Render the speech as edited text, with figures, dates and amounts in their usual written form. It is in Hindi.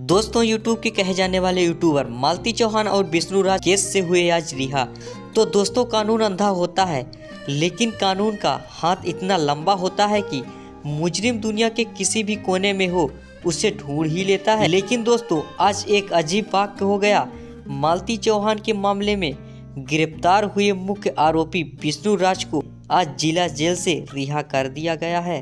दोस्तों यूट्यूब के कहे जाने वाले यूट्यूबर मालती चौहान और विष्णु राज केस से हुए आज रिहा। तो दोस्तों कानून अंधा होता है, लेकिन कानून का हाथ इतना लंबा होता है कि मुजरिम दुनिया के किसी भी कोने में हो उसे ढूंढ ही लेता है। लेकिन दोस्तों आज एक अजीब वाक़या हो गया। मालती चौहान के मामले में गिरफ्तार हुए मुख्य आरोपी विष्णु राज को आज जिला जेल से रिहा कर दिया गया है।